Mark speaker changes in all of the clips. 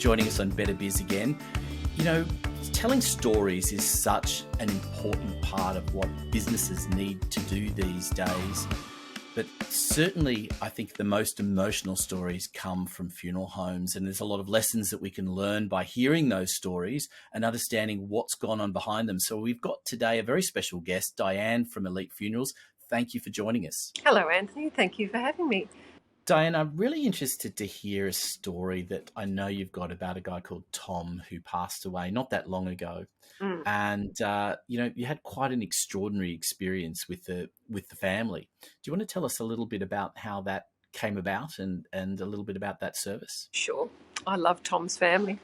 Speaker 1: joining us on Better Biz again. You know, telling stories is such an important part of what businesses need to do these days. But certainly, I think the most emotional stories come from funeral homes, and there's a lot of lessons that we can learn by hearing those stories and understanding what's gone on behind them. So we've got today a very special guest, Diane from Elite Funerals. Thank you for joining us.
Speaker 2: Hello, Anthony. Thank you for having me.
Speaker 1: Diane, I'm really interested to hear a story that I know you've got about a guy called Tom who passed away not that long ago. And, you had quite an extraordinary experience with the family. Do you want to tell us a little bit about how that came about and a little bit about that service?
Speaker 2: Sure. I love Tom's family.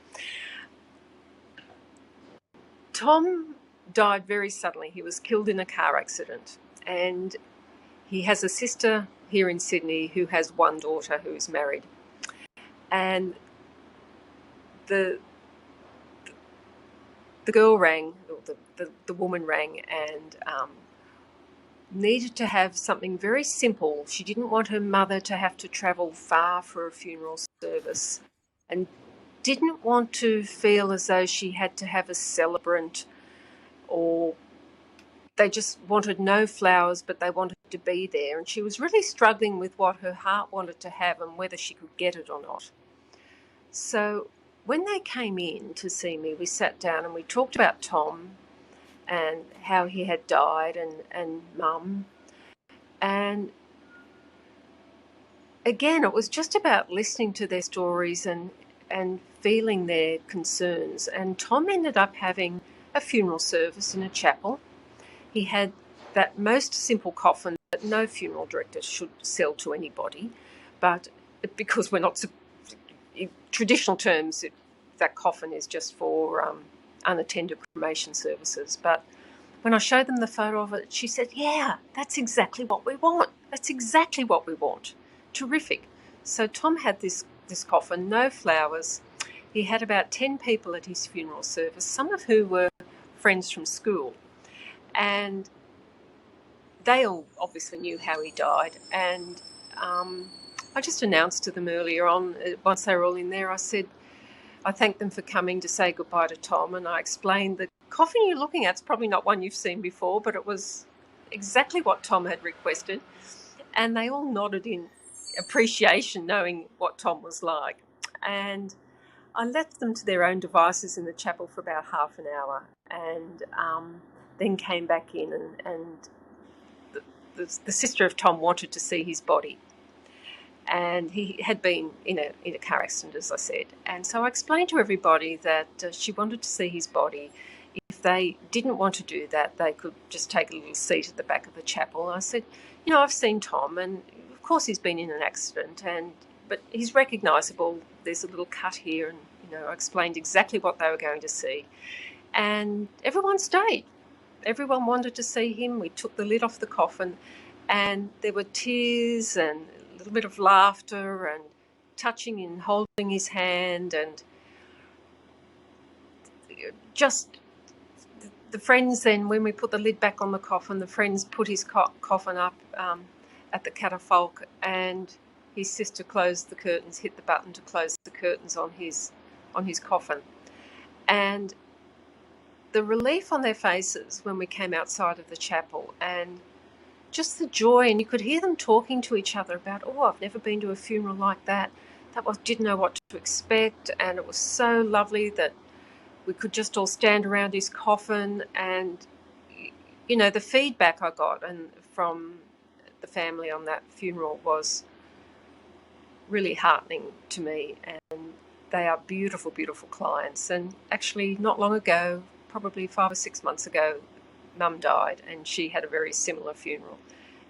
Speaker 2: Tom died very suddenly. He was killed in a car accident. And he has a sister here in Sydney who has one daughter who is married. And the girl rang, or the woman rang, and needed to have something very simple. She didn't want her mother to have to travel far for a funeral service, and didn't want to feel as though she had to have a celebrant, or they just wanted no flowers, but they wanted to be there. And she was really struggling with what her heart wanted to have and whether she could get it or not. So when they came in to see me, we sat down and we talked about Tom and how he had died, and Mum. And again, it was just about listening to their stories and feeling their concerns. And Tom ended up having a funeral service in a chapel. He had that most simple coffin that no funeral director should sell to anybody, but because we're not, in traditional terms, that coffin is just for unattended cremation services. But when I showed them the photo of it, she said, yeah, that's exactly what we want. That's exactly what we want. Terrific. So Tom had this coffin, no flowers. He had about 10 people at his funeral service, some of who were friends from school. And they all obviously knew how he died. And I just announced to them earlier on, once they were all in there, I said, I thanked them for coming to say goodbye to Tom, and I explained the coffin you're looking at is probably not one you've seen before, but it was exactly what Tom had requested. And they all nodded in appreciation, knowing what Tom was like. And I left them to their own devices in the chapel for about half an hour, and then came back in, and the sister of Tom wanted to see his body. And he had been in a car accident, as I said. And so I explained to everybody that she wanted to see his body. If they didn't want to do that, they could just take a little seat at the back of the chapel. And I said, I've seen Tom, and of course he's been in an accident, but he's recognisable. There's a little cut here, and I explained exactly what they were going to see. And everyone stayed. Everyone wanted to see him. We took the lid off the coffin, and there were tears and a little bit of laughter and touching and holding his hand, and just the friends. Then when we put the lid back on the coffin, the friends put his coffin up at the catafalque, and his sister closed the curtains, hit the button to close the curtains on his coffin. And the relief on their faces when we came outside of the chapel, and just the joy, and you could hear them talking to each other about, I've never been to a funeral like that. Didn't know what to expect, and it was so lovely that we could just all stand around his coffin. And the feedback I got and from the family on that funeral was really heartening to me, and they are beautiful, beautiful clients. And actually, not long ago, probably 5 or 6 months ago, Mum died, and she had a very similar funeral,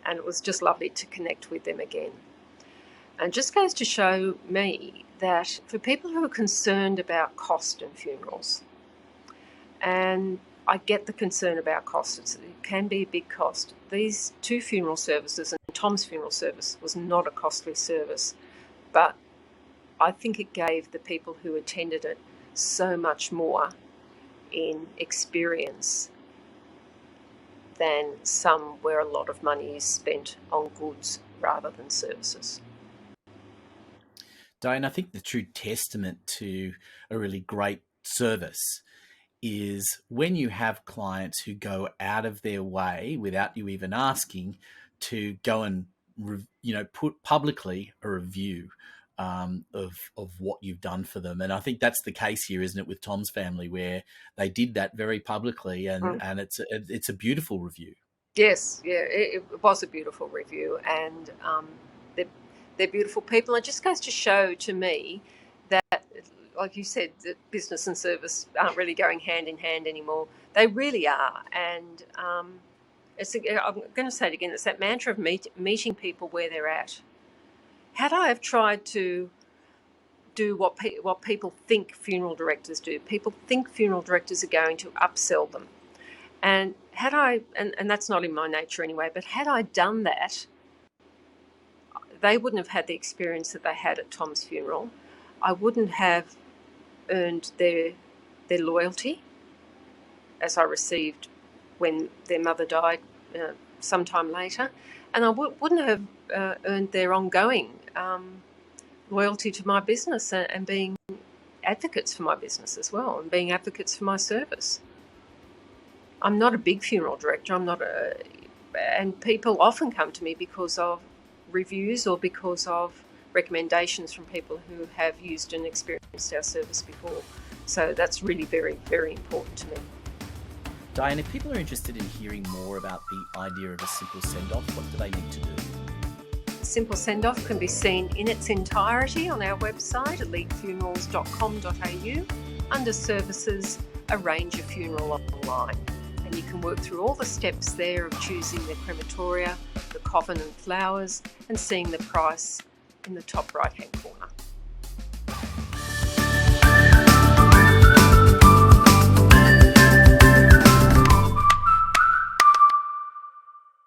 Speaker 2: and it was just lovely to connect with them again. And it just goes to show me that for people who are concerned about cost in funerals, and I get the concern about cost, it can be a big cost. These 2 funeral services, and Tom's funeral service was not a costly service, but I think it gave the people who attended it so much more in experience than some where a lot of money is spent on goods rather than services.
Speaker 1: Diane, I think the true testament to a really great service is when you have clients who go out of their way without you even asking to go and put publicly a review of what you've done for them. And I think that's the case here, isn't it, with Tom's family, where they did that very publicly, and it's a beautiful review.
Speaker 2: Yes, yeah, it was a beautiful review, and they're beautiful people. It just goes to show to me that, like you said, that business and service aren't really going hand in hand anymore. They really are, and I'm going to say it again. It's that mantra of meeting people where they're at. Had I have tried to do what people think funeral directors do, people think funeral directors are going to upsell them. And had I, and that's not in my nature anyway, but had I done that, they wouldn't have had the experience that they had at Tom's funeral. I wouldn't have earned their loyalty as I received when their mother died sometime later. And I wouldn't have earned their ongoing loyalty to my business and being advocates for my business as well, and being advocates for my service. I'm not a big funeral director. And people often come to me because of reviews or because of recommendations from people who have used and experienced our service before. So that's really very, very important to me.
Speaker 1: Diane, if people are interested in hearing more about the idea of a simple send-off, what do they need to do?
Speaker 2: Simple Send-Off can be seen in its entirety on our website, elitefunerals.com.au, under Services, Arrange a Funeral Online. And you can work through all the steps there of choosing the crematoria, the coffin and flowers, and seeing the price in the top right-hand corner.